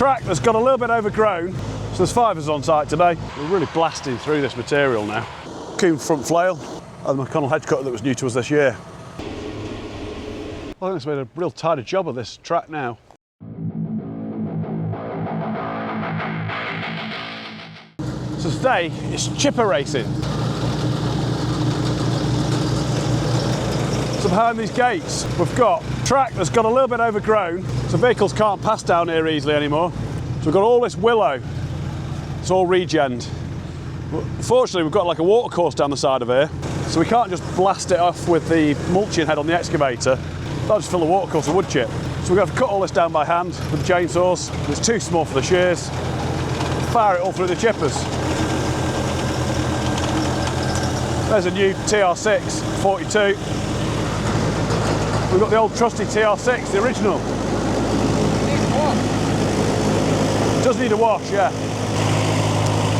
track that's got a little bit overgrown, so there's 5 of us on site today. We're really blasting through this material now. Coon front flail and the McConnell hedge cutter that was new to us this year. I think it's made a real tidy job of this track now. So today it's chipper racing. So behind these gates we've got a track that's got a little bit overgrown, so vehicles can't pass down here easily anymore. So we've got all this willow, it's all regened. Fortunately we've got like a water course down the side of here, so we can't just blast it off with the mulching head on the excavator. That'll just fill the water course with wood chip. So we're going to have to cut all this down by hand with the chainsaws. It's too small for the shears. Fire it all through the chippers. There's a new TR6 42. We've got the old trusty TR6, the original. It does need a wash, yeah.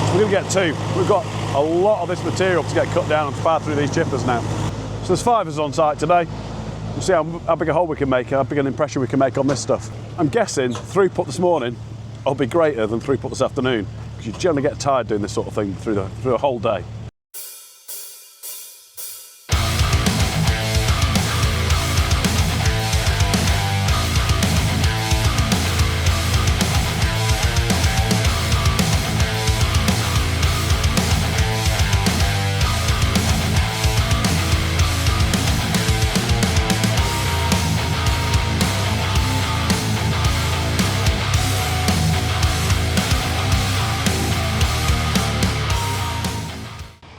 So we're going to get 2. We've got a lot of this material to get cut down and fire through these chippers now. So there's 5 of us on site today. We'll see how big a hole we can make, how big an impression we can make on this stuff. I'm guessing throughput this morning will be greater than throughput this afternoon, because you generally get tired doing this sort of thing through a whole day.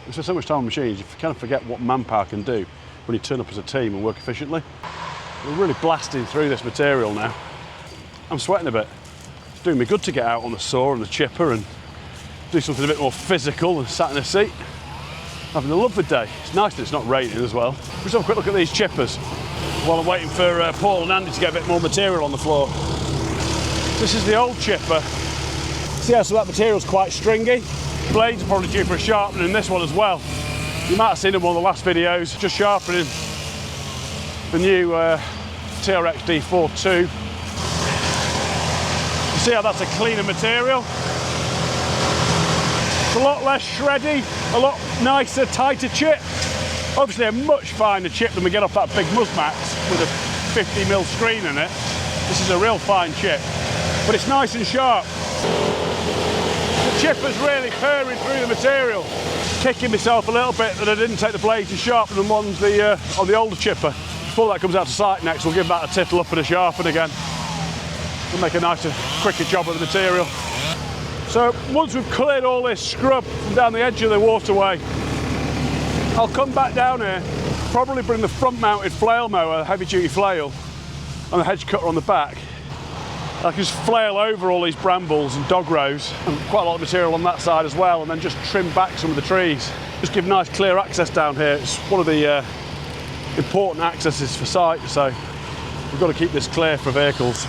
We spend so much time on machines, you kind of forget what manpower can do when you turn up as a team and work efficiently. We're really blasting through this material now. I'm sweating a bit. It's doing me good to get out on the saw and the chipper and do something a bit more physical than sat in a seat. Having a lovely day. It's nice that it's not raining as well. Let's have a quick look at these chippers while I'm waiting for Paul and Andy to get a bit more material on the floor. This is the old chipper. See how some of that material's quite stringy? Blades are probably due for a sharpening in this one as well. You might have seen in one of the last videos, just sharpening the new TRX D42. You see how that's a cleaner material? It's a lot less shreddy, a lot nicer, tighter chip. Obviously a much finer chip than we get off that big Musmax with a 50mm screen in it. This is a real fine chip, but it's nice and sharp. The chipper's really purring through the material. Kicking myself a little bit that I didn't take the blades and sharpen them on the older chipper. Before that comes out to site next, we'll give that a tittle up and a sharpen again. We'll make a nicer, quicker job of the material. So once we've cleared all this scrub from down the edge of the waterway, I'll come back down here, probably bring the front mounted flail mower, heavy duty flail, and the hedge cutter on the back. I can just flail over all these brambles and dog rows, and quite a lot of material on that side as well, and then just trim back some of the trees. Just give nice clear access down here. It's one of the important accesses for site, so we've got to keep this clear for vehicles.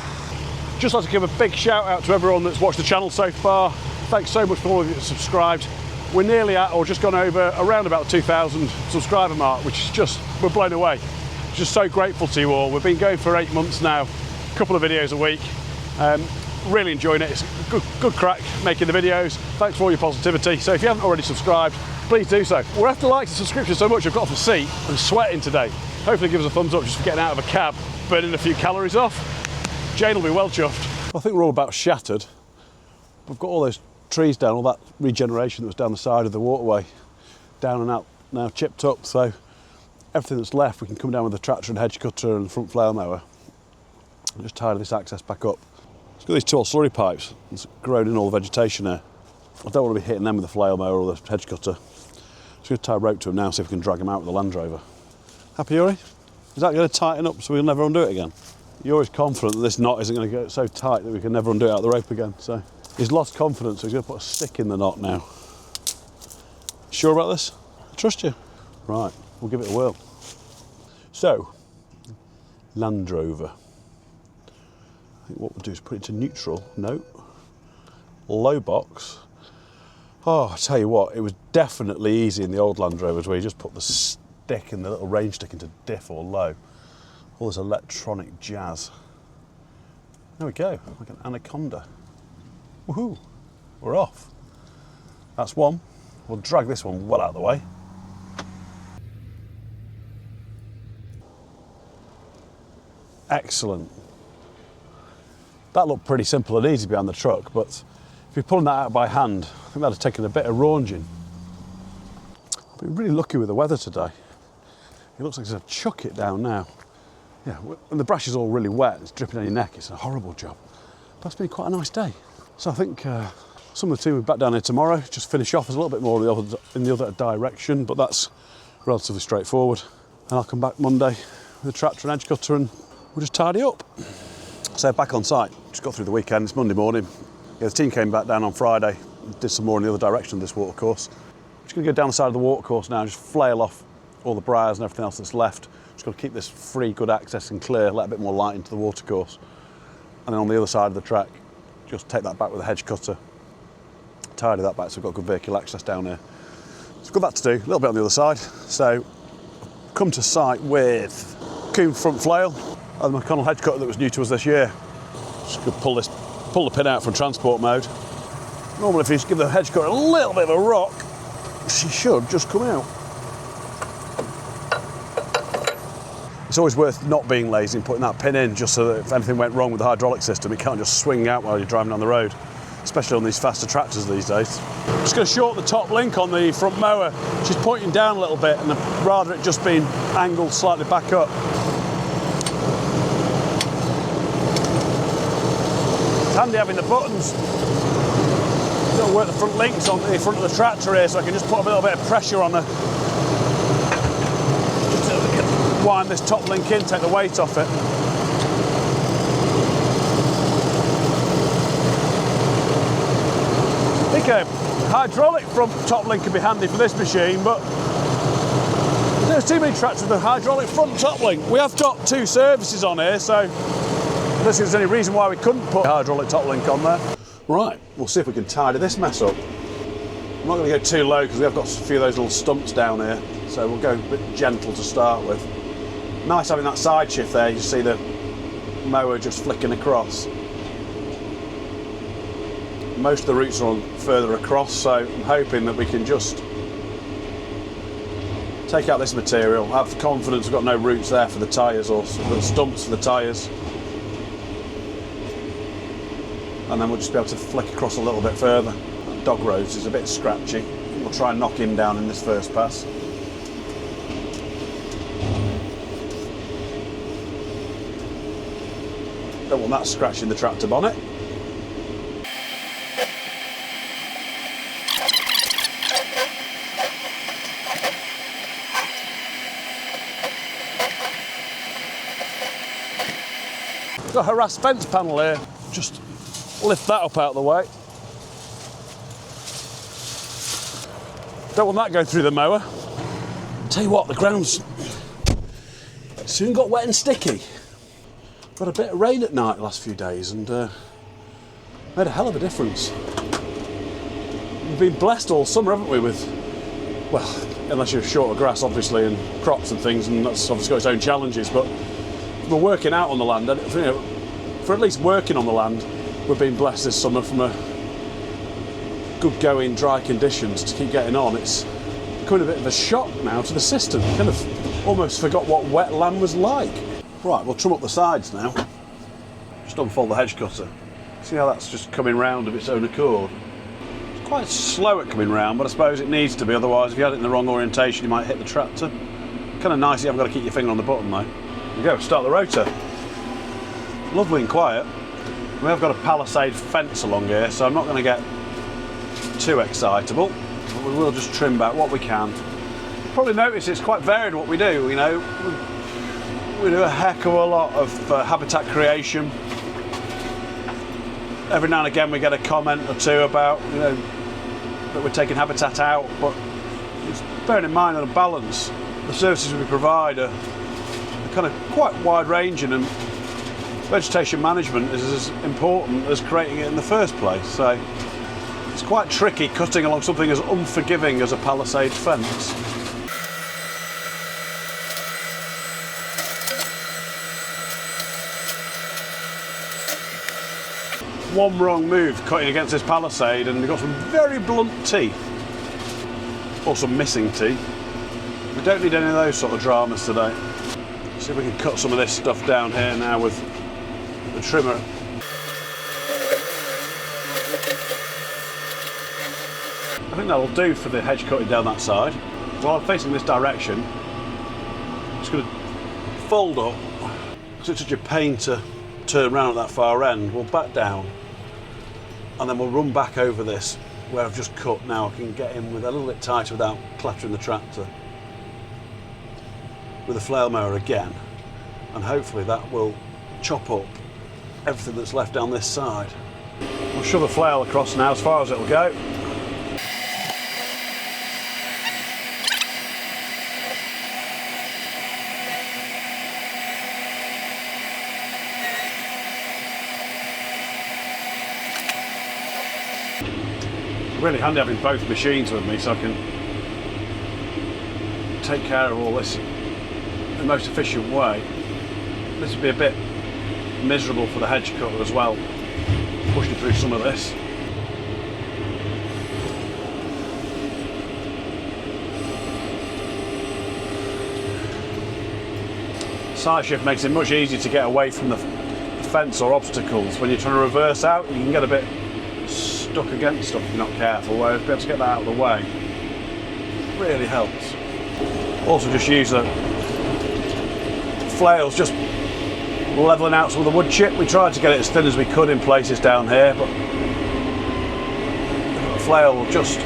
Just like to give a big shout out to everyone that's watched the channel so far. Thanks so much for all of you that subscribed. We're nearly at, or just gone over, around about 2,000 subscriber mark, which is just, we're blown away. Just so grateful to you all. We've been going for 8 months now, a couple of videos a week. Really enjoying it. It's a good crack making the videos. Thanks for all your positivity. So if you haven't already subscribed, please do so. We're after likes and subscriptions so much I've got off the seat and sweating today. Hopefully give us a thumbs up just for getting out of a cab, burning a few calories off. Jane will be well chuffed. I think we're all about shattered. We've got all those trees down, all that regeneration that was down the side of the waterway, down and out, now chipped up. So everything that's left, we can come down with the tractor and hedge cutter and front flail mower and just tidy this access back up. It's got these tall slurry pipes. It's grown in all the vegetation here. I don't want to be hitting them with the flail mower or the hedge cutter. Just going to tie a rope to them now, see if we can drag them out with the Land Rover. Happy, Yuri? Is that going to tighten up so we'll never undo it again? Yuri's confident that this knot isn't going to get so tight that we can never undo it out of the rope again. So he's lost confidence, so he's going to put a stick in the knot now. Sure about this? I trust you. Right, we'll give it a whirl. So, Land Rover. I think what we'll do is put it to neutral. No. Low box. Oh, I tell you what, it was definitely easy in the old Land Rovers where you just put the stick and the little range stick into diff or low. All this electronic jazz. There we go, like an anaconda. Woohoo! We're off. That's one. We'll drag this one well out of the way. Excellent. That looked pretty simple and easy behind the truck, but if you're pulling that out by hand, I think that'd have taken a bit of raunging. I've been really lucky with the weather today. It looks like it's going to chuck it down now. Yeah, when the brash is all really wet, it's dripping on your neck, it's a horrible job. But it's been quite a nice day. So I think some of the team will be back down here tomorrow, just finish off. There's a little bit more in the other direction, but that's relatively straightforward. And I'll come back Monday with a tractor and edge cutter and we'll just tidy up. So back on site, just got through the weekend, it's Monday morning. Yeah, the team came back down on Friday, did some more in the other direction of this watercourse. Just gonna go down the side of the watercourse now, just flail off all the briars and everything else that's left. Just got to keep this free, good access and clear, let a bit more light into the watercourse. And then on the other side of the track, just take that back with a hedge cutter, tidy that back so we've got good vehicle access down here. So we've got that to do, a little bit on the other side. So come to site with Coombe front flail and the McConnell hedge cutter that was new to us this year. Just gonna pull the pin out from transport mode. Normally if you just give the hedge cutter a little bit of a rock, she should just come out. It's always worth not being lazy and putting that pin in just so that if anything went wrong with the hydraulic system, it can't just swing out while you're driving down the road, especially on these faster tractors these days. Just going to short the top link on the front mower. She's pointing down a little bit and rather it just being angled slightly back up. It's handy having the buttons. Don't work the front links on the front of the tractor here so I can just put a little bit of pressure on the wind this top link in, take the weight off it. I think a hydraulic front top link could be handy for this machine, but there's too many tractors with a hydraulic front top link. We have got 2 services on here, so I don't think there's any reason why we couldn't put a hydraulic top link on there. Right, we'll see if we can tidy this mess up. I'm not going to go too low because we have got a few of those little stumps down here, so we'll go a bit gentle to start with. Nice having that side shift there, you see the mower just flicking across. Most of the roots are on further across, so I'm hoping that we can just take out this material, have confidence we've got no roots there for the tyres or the stumps for the tyres. And then we'll just be able to flick across a little bit further. Dog roads is a bit scratchy. We'll try and knock him down in this first pass. Don't want that scratching the tractor bonnet. Got a harassed fence panel here. Just lift that up out of the way. Don't want that going through the mower. Tell you what, the ground's soon got wet and sticky. Got a bit of rain at night the last few days and made a hell of a difference. We've been blessed all summer, haven't we, with, well, unless you're short of grass obviously and crops and things, and that's obviously got its own challenges, but we're working out on the land, and you know, for at least working on the land, we've been blessed this summer from a good going dry conditions to keep getting on. It's becoming a bit of a shock now to the system. Kind of almost forgot what wet land was like. Right, we'll trim up the sides now. Just unfold the hedge cutter. See how that's just coming round of its own accord. It's quite slow at coming round, but I suppose it needs to be, otherwise if you had it in the wrong orientation you might hit the tractor. Kind of nice, you haven't got to keep your finger on the button though. There you go, start the rotor. Lovely and quiet. We have got a palisade fence along here, so I'm not going to get too excitable, but we will just trim back what we can. Probably notice it's quite varied what we do, you know. We do a heck of a lot of habitat creation. Every now and again we get a comment or two about, you know, that we're taking habitat out, but it's bearing in mind on a balance, the services we provide are kind of quite wide ranging, and vegetation management is as important as creating it in the first place. So it's quite tricky cutting along something as unforgiving as a palisade fence. one wrong move cutting against this palisade and we've got some very blunt teeth, or some missing teeth. We don't need any of those sort of dramas today. See if we can cut some of this stuff down here now with the trimmer. I think that'll do for the hedge cutting down that side. While I'm facing this direction, I'm just going to fold up, because it's such a pain to turn around at that far end. We'll back down and then we'll run back over this where I've just cut. Now I can get in with a little bit tighter without clattering the tractor with a flail mower again, and hopefully that will chop up everything that's left down this side. We'll shove the flail across now as far as it'll go. Really handy having both machines with me so I can take care of all this in the most efficient way. This would be a bit miserable for the hedge cutter as well, pushing through some of this. Side shift makes it much easier to get away from the fence or obstacles. When you're trying to reverse out, you can get a bit stuck against stuff if you're not careful, whereas being able to get that out of the way really helps. Also just use the flails, just levelling out some of the wood chip. We tried to get it as thin as we could in places down here, but the flail will just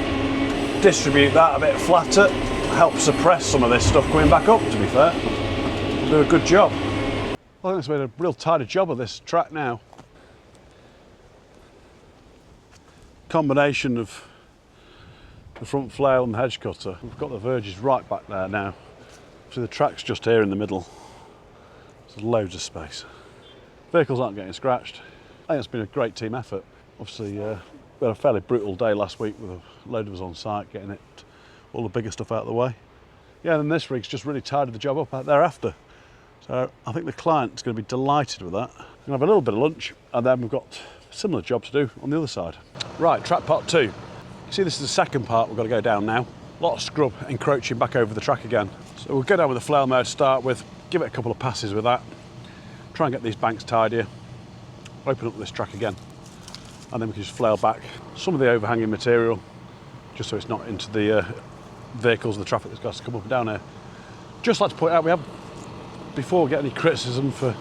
distribute that a bit flatter, help suppress some of this stuff coming back up, to be fair. We'll do a good job. I think it's made a real tidy job of this track now. Combination of the front flail and the hedge cutter. We've got the verges right back there now. So the track's just here in the middle. There's loads of space. Vehicles aren't getting scratched. I think it's been a great team effort. Obviously, we had a fairly brutal day last week with a load of us on site getting it, all the bigger stuff out of the way. Yeah, and then this rig's just really tidied the job up out thereafter. So I think the client's going to be delighted with that. We're going to have a little bit of lunch and then we've got a similar job to do on the other side. Right, track part 2. You see, this is the second part we've got to go down now. A lot of scrub encroaching back over the track again. So we'll go down with the flail mower to start with, give it a couple of passes with that, try and get these banks tidier, open up this track again, and then we can just flail back some of the overhanging material, just so it's not into the vehicles and the traffic that's got to come up and down here. Just like to point out, we have, before we get any criticism for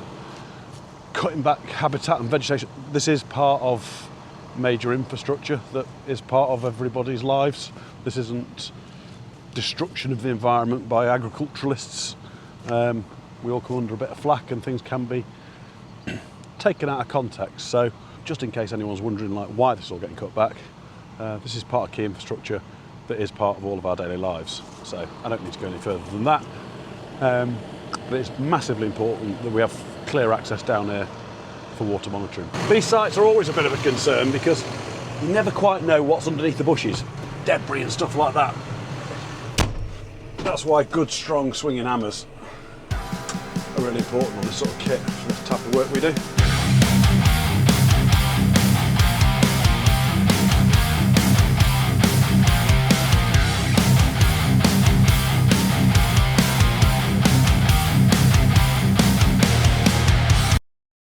cutting back habitat and vegetation, this is part of major infrastructure that is part of everybody's lives. This isn't destruction of the environment by agriculturalists. We all come under a bit of flack and things can be taken out of context. So just in case anyone's wondering like why this is all getting cut back, this is part of key infrastructure that is part of all of our daily lives. So I don't need to go any further than that. But it's massively important that we have clear access down here for water monitoring. These sites are always a bit of a concern because you never quite know what's underneath the bushes, debris and stuff like that. That's why good, strong swinging hammers are really important on this sort of kit for the type of work we do.